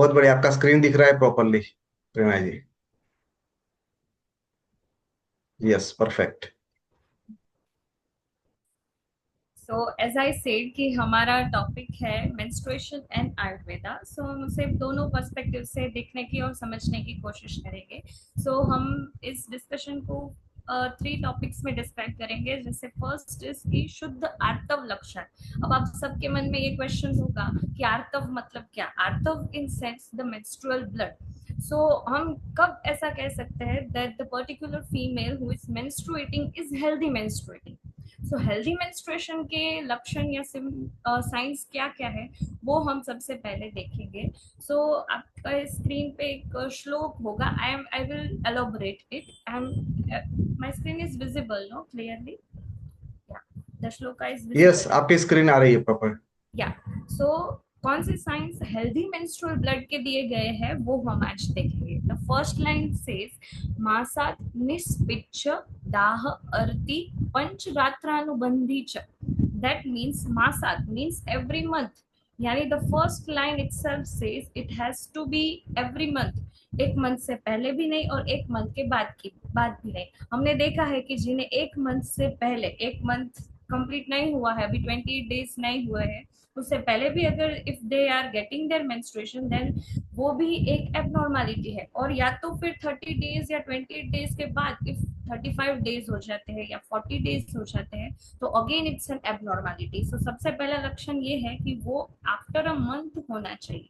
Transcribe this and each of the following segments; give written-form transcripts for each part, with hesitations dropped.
बहुत बढ़िया, आपका स्क्रीन दिख रहा है properly Prerna ji. Yes, perfect. So as I said कि हमारा टॉपिक है मेंस्ट्रुएशन एंड आयुर्वेदा। सो हम उसे दोनों पर्सपेक्टिव से देखने की और समझने की कोशिश करेंगे। हम इस डिस्कशन को थ्री टॉपिक्स में डिस्क्राइब करेंगे। जैसे फर्स्ट इज कि शुद्ध आर्तव लक्षण। अब आप सबके मन में ये क्वेश्चन होगा कि आर्तव मतलब क्या। आर्तव in sense the menstrual blood. हम कब ऐसा कह सकते हैं that the particular female who is menstruating is healthy menstruating. Healthy menstruation के लक्षण या साइंस क्या क्या है वो हम सबसे पहले देखेंगे। आपका स्क्रीन पे एक श्लोक होगा। I will elaborate it. My screen is visible no clearly. या the shloka is yes, visible. आपकी स्क्रीन आ रही है प्रॉपर। या सो कौन से साइंस हेल्दी मेंस्ट्रुअल ब्लड के दिए गए हैं वो हम आज देखेंगे। द फर्स्ट लाइन सेज मासात निष्पिच्छ दाह अर्ति पंचरात्रानुबंधी च। दैट मीन्स मासात मीन्स एवरी मंथ। यानी the first line itself says it has to be every month. एक मंथ से पहले भी नहीं और एक मंथ के बाद की बात भी नहीं। हमने देखा है कि जिन्हें एक मंथ से पहले एक मंथ कंप्लीट नहीं हुआ है, अभी 28 डेज नहीं हुए हैं, उससे पहले भी अगर if they are getting their menstruation then वो भी एक एबनॉर्मलिटी है। और या तो फिर 30 डेज या 28 डेज के बाद इफ 35 डेज हो जाते हैं या 40 डेज हो जाते हैं तो अगेन इट्स एन एबनॉर्मलिटी। सबसे पहला लक्षण ये है कि वो आफ्टर अ मंथ होना चाहिए।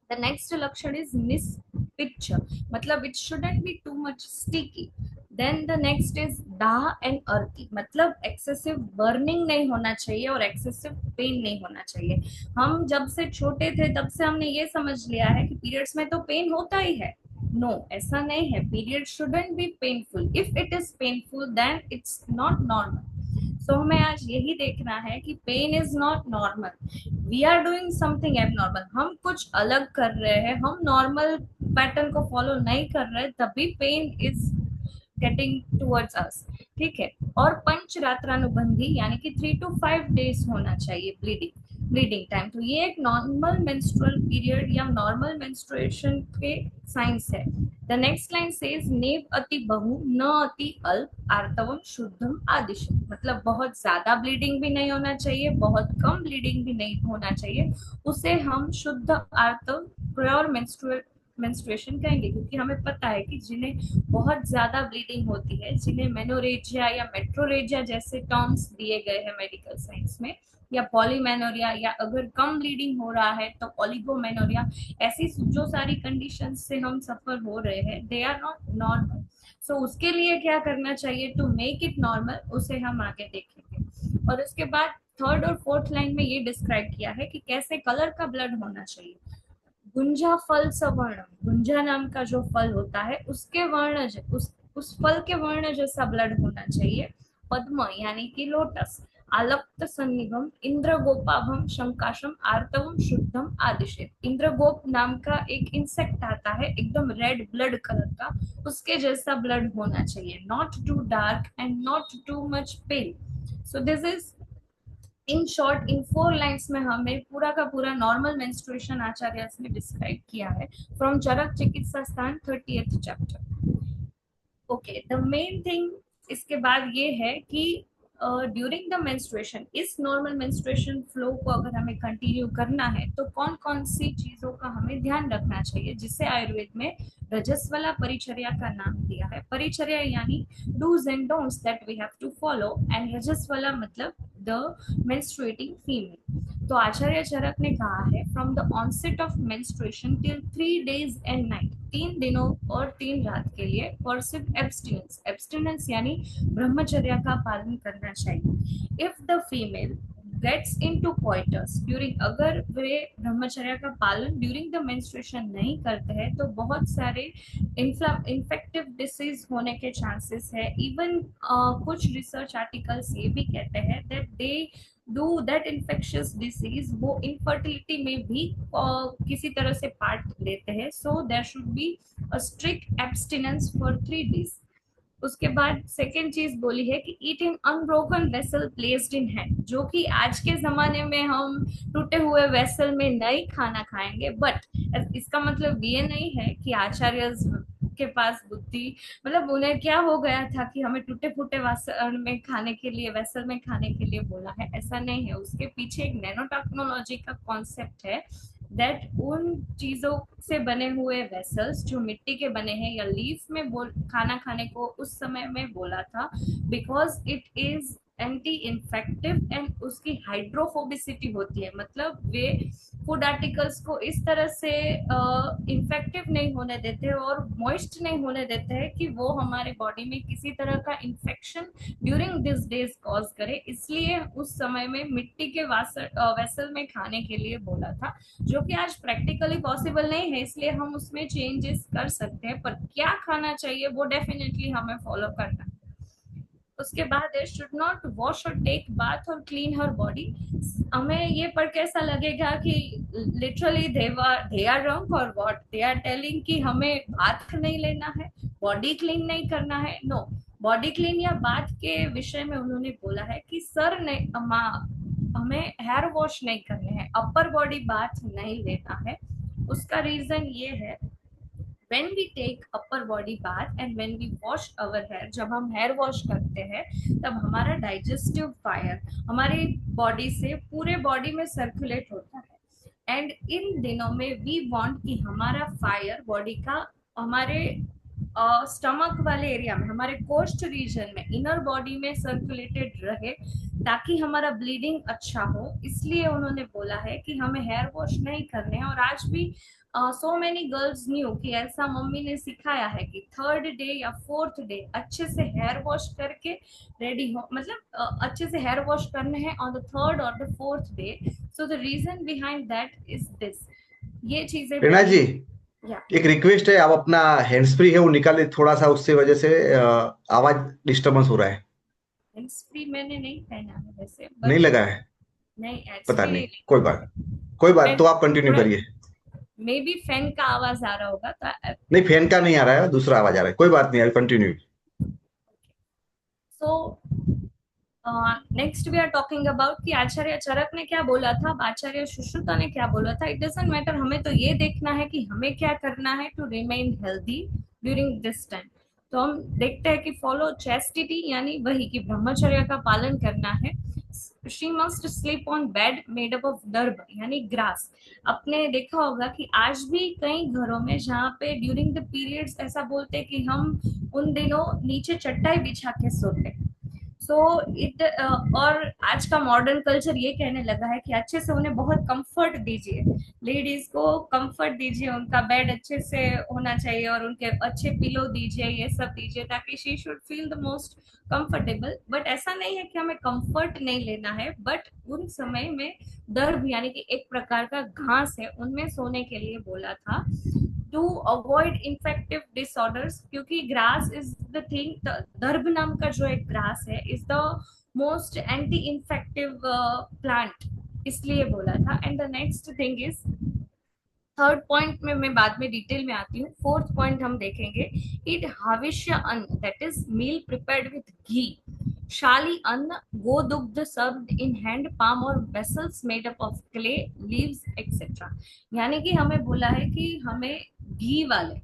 द नेक्स्ट लक्षण इज मिस पिक्चर, मतलब it shouldn't be too much sticky. Then the next is दाह एंड अर्की, मतलब एक्सेसिव बर्निंग नहीं होना चाहिए और एक्सेसिव पेन नहीं होना चाहिए। हम जब से छोटे थे तब से हमने ये समझ लिया है कि पीरियड्स में तो पेन होता ही है। नो no, ऐसा नहीं है। Period shouldn't be painful. If it is painful then it's not normal. हमें आज यही देखना है कि pain is not normal. We are doing something abnormal. हम कुछ अलग कर रहे हैं, हम नॉर्मल पैटर्न को फॉलो नहीं कर रहे, तभी pain is getting towards us. ठीक है। और पंच रात्रानुबंधी यानी कि 3 to 5 डेज होना चाहिए ब्लीडिंग टाइम। तो ये एक नॉर्मल मेंस्ट्रुअल पीरियड या नॉर्मल मेंस्ट्रुएशन के साइंस है। द नेक्स्ट लाइन सेज नेव अति बहु न अति अल्प आर्तवम शुद्धम आदिश, मतलब बहुत ज्यादा ब्लीडिंग भी नहीं होना चाहिए, बहुत कम ब्लीडिंग भी नहीं होना चाहिए। उसे हम शुद्ध आर्तव प्योर मेंस्ट्रुएशन कहेंगे। क्योंकि हमें पता है कि जिन्हें बहुत ज्यादा ब्लीडिंग होती है, जिन्हें मेनोरेजिया या मेट्रोरेजिया जैसे टर्म्स दिए गए हैं मेडिकल साइंस में, या पॉलीमेनोरिया, या अगर कम ब्लीडिंग हो रहा है तो ओलिगोमेनोरिया, ऐसी जो सारी कंडीशन से हम सफर हो रहे हैं दे आर नॉट नॉर्मल। उसके लिए क्या करना चाहिए टू मेक इट नॉर्मल, उसे हम आगे देखेंगे। और उसके बाद थर्ड और फोर्थ लाइन में ये डिस्क्राइब किया है कि कैसे कलर का ब्लड होना चाहिए। गुंजा फल सवर्ण, गुंजा नाम का जो फल होता है उसके वर्ण उस फल के वर्ण जैसा ब्लड होना चाहिए। पद्म यानी कि लोटस, आलप्त सन्निभम इंद्रगोपाभम शंकाशम आर्तवम शुद्धम आदिशेत। इंद्रगोप नाम का एक इंसेक्ट आता है एकदम रेड ब्लड कलर का, उसके जैसा ब्लड होना चाहिए। Not too dark and not too much pale. This is in short, in 4 lines में हमें पूरा का पूरा नॉर्मल मेंस्ट्रुएशन आचार्य ने डिस्क्राइब किया है फ्रॉम चरक चिकित्सा स्थान 30th chapter. Okay, the main thing इसके बाद ये है कि ड्यूरिंग द मेंस्ट्रुएशन, इस नॉर्मल मेंस्ट्रुएशन फ्लो को अगर हमें कंटिन्यू करना है तो कौन कौन सी चीजों का हमें ध्यान रखना चाहिए, जिसे आयुर्वेद में रजस्वला परिचर्या का नाम दिया है। परिचर्या यानी dos and don'ts that we have to follow, and रजस्वला मतलब द मेंस्ट्रुएटिंग फीमेल। तो आचार्य चरक ने कहा है from the onset of menstruation till 3 days and night, 3 दिनों और 3 रात के लिए परसिव एब्सटिनेंस, एब्सटिनेंस यानी ब्रह्मचर्या का पालन करना चाहिए। If the female gets into coitus during, अगर वे ब्रह्मचर्या का पालन ड्यूरिंग द मेंस्ट्रुएशन नहीं करते हैं तो बहुत सारे इन्फेक्टिव डिसीज होने के चांसेस है। इवन कुछ रिसर्च आर्टिकल्स ये भी कहते हैं that they do that infectious disease वो इनफर्टिलिटी में भी किसी तरह से पार्ट लेते हैं। So there should be a strict abstinence for 3 days। उसके बाद सेकेंड चीज बोली है कि eat in unbroken vessel placed in hand, जो कि आज के जमाने में हम टूटे हुए वेसल में नहीं खाना खाएंगे, बट इसका मतलब ये नहीं है कि आचार्य के पास बुद्धि, मतलब उन्हें क्या हो गया था कि हमें टूटे फूटे वासन में खाने के लिए, वेसल में खाने के लिए बोला है, ऐसा नहीं है। उसके पीछे एक नैनो टेक्नोलॉजी का कॉन्सेप्ट है, दैट उन चीजों से बने हुए वेसल्स जो मिट्टी के बने हैं या लीफ में खाना खाने को उस समय में बोला था, because it is anti infective and उसकी हाइड्रोफोबिसिटी होती है, मतलब वे फूड आर्टिकल्स को इस तरह से इन्फेक्टिव नहीं होने देते और मॉइस्ट नहीं होने देते हैं कि वो हमारे बॉडी में किसी तरह का infection during this days cause करे, इसलिए उस समय में मिट्टी के वेसल में खाने के लिए बोला था, जो कि आज प्रैक्टिकली पॉसिबल नहीं है, इसलिए हम उसमें चेंजेस कर सकते हैं, पर क्या खाना चाहिए वो डेफिनेटली हमें फॉलो करना है। उसके बाद है शुड नॉट वॉश और टेक बाथ और क्लीन हर बॉडी। हमें ये पढ़ के ऐसा लगेगा कि लिटरली दे आर रॉन्ग और व्हाट दे आर टेलिंग कि हमें बाथ नहीं लेना है, बॉडी क्लीन नहीं करना है। नो, बॉडी क्लीन या बाथ के विषय में उन्होंने बोला है कि सर नहीं, हमें हेयर वॉश नहीं करने हैं, अपर बॉडी बाथ नहीं लेना है। उसका रीजन ये है, when we take upper body bath and when we wash our hair, जब हम हेयर वॉश करते हैं तब हमारा डाइजेस्टिव फायर हमारी बॉडी से पूरे बॉडी में सर्कुलेट होता है, एंड इन दिनों में वी वांट कि हमारा फायर बॉडी का हमारे स्टमक वाले एरिया में, हमारे कोस्ट रीजन में, इनर बॉडी में सर्कुलेटेड रहे ताकि हमारा ब्लीडिंग अच्छा हो। इसलिए उन्होंने बोला है कि हमें हेयर वॉश नहीं करने हैं। और आज भी सो मेनी गर्ल्स न्यू कि ऐसा मम्मी ने सिखाया है कि थर्ड डे या फोर्थ डे अच्छे से हेयर वॉश करके रेडी हो, मतलब अच्छे से हेयर वॉश करने हैं ऑन द थर्ड और the fourth day. So the reason behind that is this, ये चीजें प्रेरणा जी, या एक रिक्वेस्ट है, आप अपना हैंड्स फ्री है वो निकाले थोड़ा सा, उससे वजह से आवाज डिस्टर्बेंस हो रहा है। हैंड्स फ्री मैंने नहीं पहना है वैसे, नहीं बट लगा है? नहीं पता एक्चुअली नहीं, कोई बात, मैं तो आप कंटिन्यू थोड़ा, करिए। मे बी फैन का आवाज आ रहा होगा तो नहीं, फैन का नहीं आ रहा है, दूसरा आवाज आ रहा है, कोई बात नहीं, continue. So next we are talking about कि आचार्य चरक ने क्या बोला था, आचार्य सुश्रुता ने क्या बोला था। इट डजंट मैटर, हमें तो ये देखना है कि हमें क्या करना है to remain healthy during this time. तो हम देखते हैं कि फॉलो चेस्टिटी, यानी वही कि ब्रह्मचर्य का पालन करना है। She must sleep on bed made up of दर्भ यानी ग्रास। आपने देखा होगा कि आज भी कई घरों में जहाँ पे ड्यूरिंग द पीरियड्स ऐसा बोलते हैं कि हम उन दिनों नीचे चटाई बिछा के सोते हैं। सो इट और आज का मॉडर्न कल्चर ये कहने लगा है कि अच्छे से उन्हें बहुत कंफर्ट दीजिए, लेडीज को कंफर्ट दीजिए, उनका बेड अच्छे से होना चाहिए और उनके अच्छे पिलो दीजिए, ये सब दीजिए ताकि she should feel the most comfortable. But ऐसा नहीं है कि हमें कंफर्ट नहीं लेना है, बट उन समय में दर्भ यानी कि एक प्रकार का घास है, उनमें सोने के लिए बोला था टू अवॉइड इन्फेक्टिव डिसऑर्डर्स, क्योंकि ग्रास इज द थिंग, दर्भ नाम का जो एक ग्रास है is the most anti infective plant, इसलिए बोला था। And the next thing is, third point में मैं बाद में डिटेल में आती हूँ, फोर्थ पॉइंट हम देखेंगे, इट हाविष्य अन्न that is meal prepared with ghee, शाली अन्न, गोदुग्ध सर्व्ड इन हैंड पाम और vessels made up of clay leaves etcetera. यानी कि हमें बोला है कि हमें घी वाले,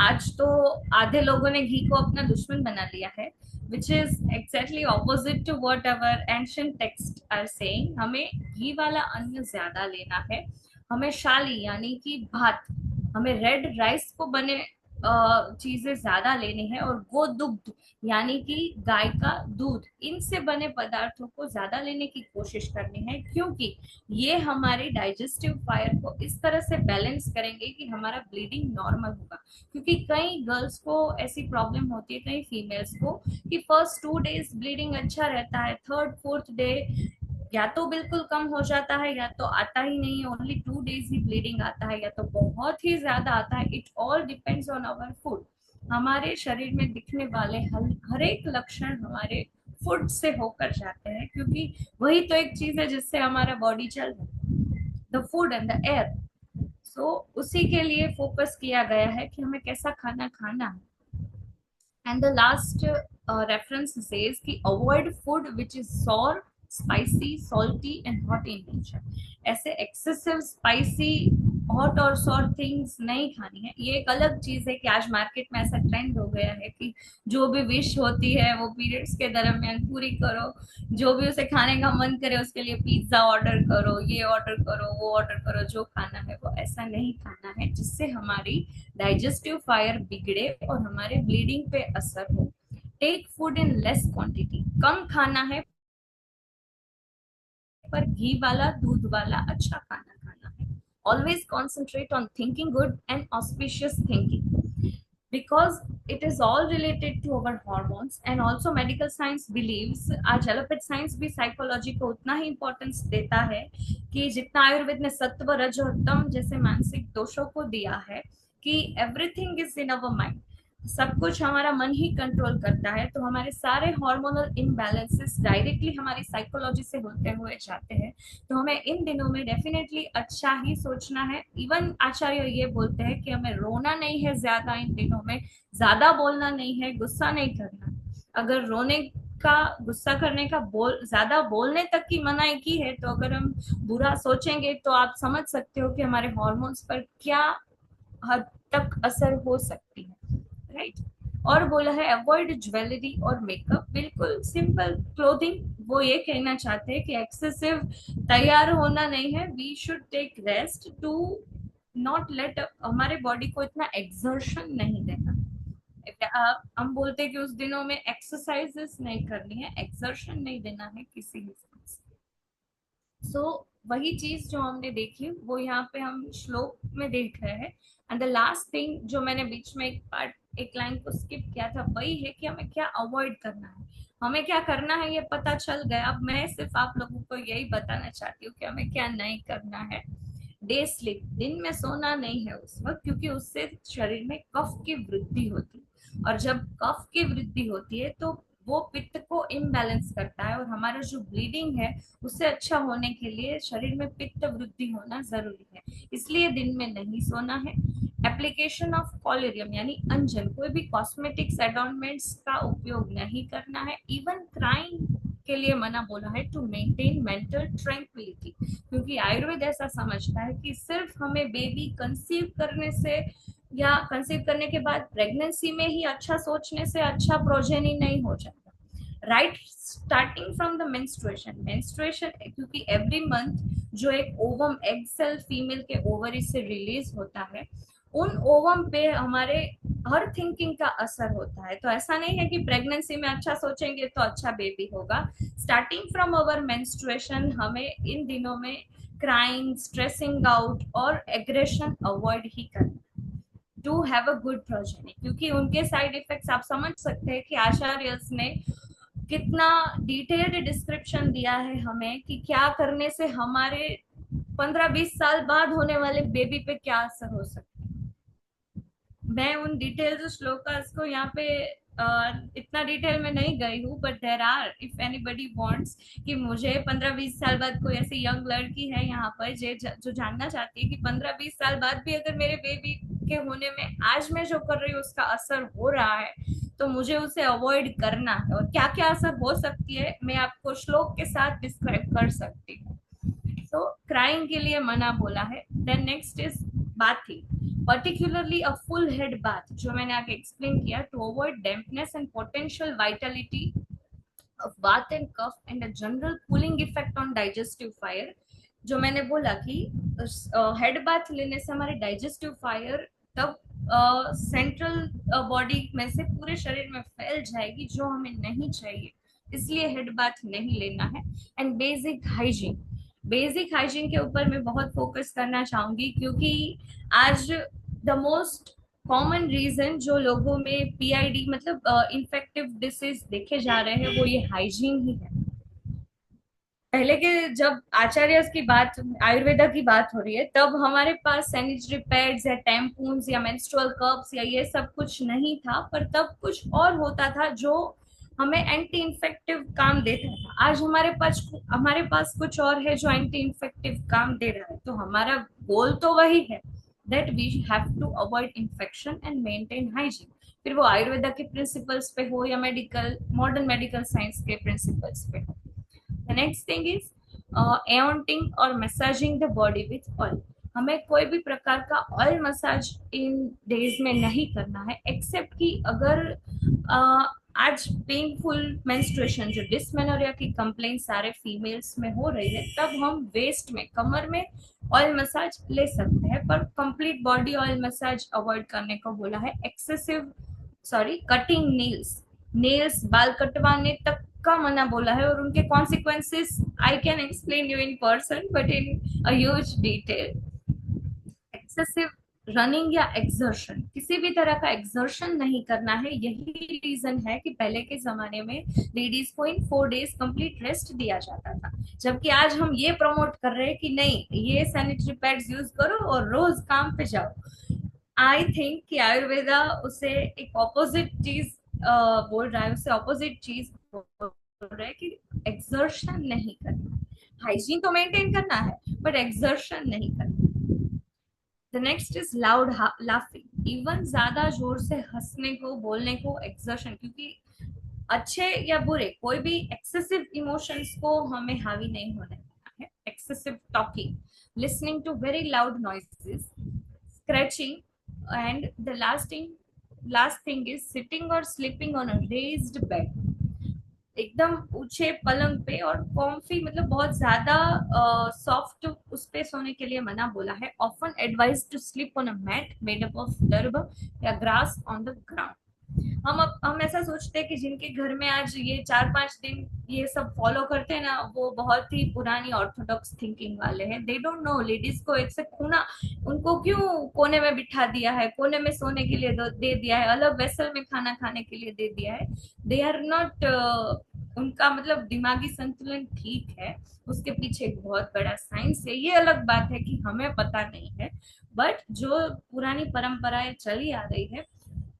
आज तो आधे लोगों ने घी को अपना दुश्मन बना लिया है, which is exactly opposite to what our ancient texts are saying। हमें घी वाला अन्न ज्यादा लेना है, हमें शाली यानी कि भात, हमें रेड राइस को बने चीजें ज्यादा लेनी है, और गोदुग्ध यानी कि गाय का दूध, इनसे बने पदार्थों को ज्यादा लेने की कोशिश करनी है, क्योंकि ये हमारे डाइजेस्टिव फायर को इस तरह से बैलेंस करेंगे कि हमारा ब्लीडिंग नॉर्मल होगा। क्योंकि कई गर्ल्स को ऐसी प्रॉब्लम होती है, कई फीमेल्स को, कि फर्स्ट 2 डेज ब्लीडिंग अच्छा रहता है, थर्ड फोर्थ डे या तो बिल्कुल कम हो जाता है या तो आता ही नहीं है, ओनली 2 डेज ही ब्लीडिंग आता है, या तो बहुत ही ज्यादा आता है। It all depends on our food. हमारे शरीर में दिखने वाले हर एक लक्षण हमारे फूड से होकर जाते हैं, क्योंकि वही तो एक चीज है जिससे हमारा बॉडी चल रहा है, the food and the air. So उसी के लिए फोकस किया गया है कि हमें कैसा खाना खाना है। And the last reference says कि avoid food which is sour, spicy, salty and hot in nature. ऐसे excessive spicy, hot और sour things नहीं खानी है. ये एक अलग चीज है कि आज मार्केट में ऐसा ट्रेंड हो गया है कि जो भी विश होती है वो पीरियड्स के दरमियान पूरी करो. जो भी उसे खाने का मन करे उसके लिए पिज्जा ऑर्डर करो, ये ऑर्डर करो, वो ऑर्डर करो. जो खाना है वो ऐसा नहीं खाना है जिससे हमारी डाइजेस्टिव फायर बिगड़े और हमारे ब्लीडिंग पे असर हो. Take food in less quantity. कम खाना है पर घी वाला, दूध वाला अच्छा खाना खाना है. Always concentrate on thinking good and auspicious thinking because it is all related to our hormones. And also medical science believes, आज एलोपैथ साइंस भी साइकोलॉजी को उतना ही इंपॉर्टेंस देता है कि जितना आयुर्वेद ने सत्व रज और तम जैसे मानसिक दोषों को दिया है कि everything is in our mind, सब कुछ हमारा मन ही कंट्रोल करता है. तो हमारे सारे हार्मोनल इम्बैलेंसेस डायरेक्टली हमारी साइकोलॉजी से होते हुए जाते हैं. तो हमें इन दिनों में डेफिनेटली अच्छा ही सोचना है. इवन आचार्य ये बोलते हैं कि हमें रोना नहीं है ज्यादा इन दिनों में, ज्यादा बोलना नहीं है, गुस्सा नहीं करना. अगर रोने का, गुस्सा करने का, ज्यादा बोलने तक की मनाही की है तो अगर हम बुरा सोचेंगे तो आप समझ सकते हो कि हमारे हॉर्मोन्स पर क्या हद तक असर हो सकती है. राइट. और बोला है अवॉइड ज्वेलरी और मेकअप. बिल्कुल सिंपल क्लोथिंग. वो ये कहना चाहते हैं कि एक्सेसिव तैयार होना नहीं है. We should take rest to not let, हमारे बॉडी को इतना एक्सर्शन नहीं देना. हम बोलते हैं कि उस दिनों में एक्सरसाइजेस नहीं करनी है, एक्सर्शन नहीं देना है किसी हिसाब से. सो वही चीज जो हमने देखी वो यहाँ पे हम श्लोक में देख रहे हैं. एंड द लास्ट थिंग जो मैंने बीच में एक पार्ट, एक लाइन को स्किप किया था, वही है कि हमें क्या अवॉइड करना है. हमें क्या करना है ये पता चल गया. अब मैं सिर्फ आप लोगों को यही बताना चाहती हूँ कि हमें क्या नहीं करना है. डे स्लीप, दिन में सोना नहीं है उस वक्त, क्योंकि उससे शरीर में कफ की वृद्धि होती है. और जब कफ की वृद्धि होती है तो वो पित्त को इम्बैलेंस करता है. और हमारा जो ब्लीडिंग है उससे अच्छा होने के लिए शरीर में पित्त वृद्धि होना जरूरी है. इसलिए दिन में नहीं सोना है. एप्लीकेशन ऑफ कॉलेरियम यानी अंजन, कोई भी कॉस्मेटिक्स एडॉर्नमेंट्स का उपयोग नहीं करना है. इवन क्राइम के लिए मना बोला है टू मेंटेन मेंटल ट्रैंक्विलिटी, क्योंकि आयुर्वेद ऐसा समझता है कि सिर्फ हमें बेबी कंसीव करने से या कंसीव करने के बाद प्रेगनेंसी में ही अच्छा सोचने से अच्छा प्रोजेनी नहीं हो जाता. Right. Starting from the menstruation. Menstruation क्योंकि एवरी मंथ जो एक ओवम एग सेल फीमेल के ओवरी से रिलीज होता है, उन ओवम पे हमारे हर थिंकिंग का असर होता है. तो ऐसा नहीं है कि प्रेगनेंसी में अच्छा सोचेंगे तो अच्छा बेबी होगा. स्टार्टिंग फ्रॉम अवर मेंस्ट्रुएशन हमें इन दिनों में क्राइंग, स्ट्रेसिंग आउट और एग्रेशन अवॉइड ही करना to have a good progeny. क्योंकि उनके साइड इफेक्ट्स आप समझ सकते हैं कि आचार्यस ने कितना डिटेल्ड डिस्क्रिप्शन दिया है हमें कि क्या करने से हमारे 15-20 साल बाद होने वाले बेबी पे क्या असर हो सकता है. मैं उन डिटेल्स श्लोकास को यहाँ पे इतना डिटेल में नहीं गई हूँ, but there are, if anybody wants कि मुझे 15-20 साल बाद कोई ऐसी यंग लड़की है यहाँ पर जो जानना चाहती है कि 15-20 साल बाद भी अगर मेरे बेबी के होने में आज मैं जो कर रही हूँ उसका असर हो रहा है तो मुझे उसे अवॉइड करना है. और क्या क्या असर हो सकती है मैं आपको श्लोक के साथ डिस्क्राइब कर सकती हूँ. तो क्राइंग के लिए मना बोला है. Then next is bathing, particularly a full head bath, जो मैंने आगे एक्सप्लेन किया, to avoid dampness and potential vitality of bath and cough and a general cooling effect on digestive fire. जो मैंने बोला कि हेड बाथ लेने से हमारे डाइजेस्टिव फायर तब सेंट्रल बॉडी में से पूरे शरीर में फैल जाएगी जो हमें नहीं चाहिए, इसलिए हेड बाथ नहीं लेना है. And basic hygiene, basic hygiene के ऊपर मैं बहुत फोकस करना चाहूंगी क्योंकि आज द मोस्ट कॉमन रीजन जो लोगों में पीआईडी मतलब इन्फेक्टिव डिसीज देखे जा रहे हैं वो ये हाइजीन ही है. पहले के जब आचार्य की बात, आयुर्वेदा की बात हो रही है, तब हमारे पास सैनिटरी पैड्स या टैम्पून्स या मेंस्ट्रुअल कप्स या ये सब कुछ नहीं था, पर तब कुछ और होता था जो हमें एंटी इन्फेक्टिव काम देता था. आज हमारे पास कुछ और है जो एंटी इन्फेक्टिव काम दे रहा है. तो हमारा गोल तो वही है, that we have to avoid infection and maintain hygiene. फिर वो आयुर्वेदा के प्रिंसिपल्स पे हो या मेडिकल मॉडर्न मेडिकल साइंस के प्रिंसिपल्स पे हो। द नेक्स्ट थिंग इज एओंटिंग और massaging the body with oil. हमें कोई भी प्रकार का ऑयल मसाज इन डेज में नहीं करना है, एक्सेप्ट कि अगर आज पेनफुल मेंस्ट्रुएशन जो डिस्मेनोरिया की कंप्लेंट सारे फीमेल्स में हो रही है, तब हम वेस्ट में कमर में ऑयल मसाज ले सकते हैं, पर complete body oil massage avoid करने को बोला है। एक्सेसिव कटिंग नेल्स, नेल्स बाल कटवाने तक का मना बोला है, और उनके consequences I can explain you in person but in a huge detail. Excessive running या एक्सर्शन, किसी भी तरह का एक्सर्शन नहीं करना है। यही रीजन है कि पहले के जमाने में लेडीज को इन 4 days कंप्लीट रेस्ट दिया जाता था, जबकि आज हम ये प्रमोट कर रहे हैं कि नहीं, ये सैनिटरी पैड्स यूज करो और रोज काम पे जाओ। आई थिंक कि आयुर्वेदा उसे एक ऑपोजिट चीज बोल रहा है, उसे ऑपोजिट चीज बोल रहा है कि एक्सर्शन नहीं करना, हाइजीन तो मेंटेन करना है बट एक्सर्शन नहीं करना। The next is loud laughing, even ज्यादा जोर से हंसने को बोलने को एक्सर्शन, क्योंकि अच्छे या बुरे कोई भी एक्सेसिव इमोशंस को हमें हावी नहीं होने देना है। Excessive talking, listening to very loud noises, scratching, and the last thing is sitting और sleeping on a raised bed, एकदम ऊंचे पलंग पे और कॉम्फी मतलब बहुत ज्यादा सॉफ्ट उस पे सोने के लिए मना बोला है। Often advise to sleep on a mat made up of दर्भ या ग्रास ऑन द ग्राउंड। हम ऐसा सोचते हैं कि जिनके घर में आज ये 4-5 दिन ये सब फॉलो करते हैं ना, वो बहुत ही पुरानी ऑर्थोडॉक्स थिंकिंग वाले हैं। दे डोंट नो लेडीज को एक से खूना, उनको क्यों कोने में बिठा दिया है, कोने में सोने के लिए दे दिया है, अलग वेसल में खाना खाने के लिए दे दिया है। दे आर नॉट, उनका मतलब दिमागी संतुलन ठीक है, उसके पीछे एक बहुत बड़ा साइंस है। ये अलग बात है कि हमें पता नहीं है, बट जो पुरानी परंपराएं चली आ रही है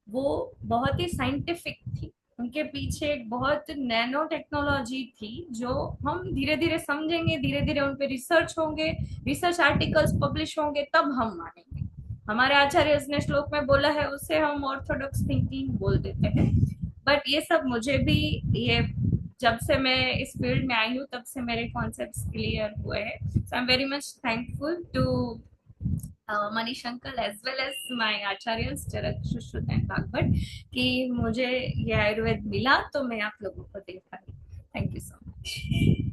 वो बहुत ही साइंटिफिक थी, उनके पीछे एक बहुत नैनो टेक्नोलॉजी थी जो हम धीरे धीरे समझेंगे, धीरे धीरे उन पे रिसर्च होंगे, रिसर्च आर्टिकल्स पब्लिश होंगे, तब हम मानेंगे। हमारे आचार्य ने श्लोक में बोला है, उसे हम ऑर्थोडॉक्स थिंकिंग बोल देते हैं। बट ये सब मुझे भी, ये जब से मैं इस फील्ड में आई हूँ तब से मेरे कॉन्सेप्ट्स क्लियर हुए हैं। So I am very much thankful to Manish uncle as well as my Acharyas Charak Sushruta and Bhagwat कि मुझे ये आयुर्वेद मिला तो मैं आप लोगों को दे पाई। Thank you so much.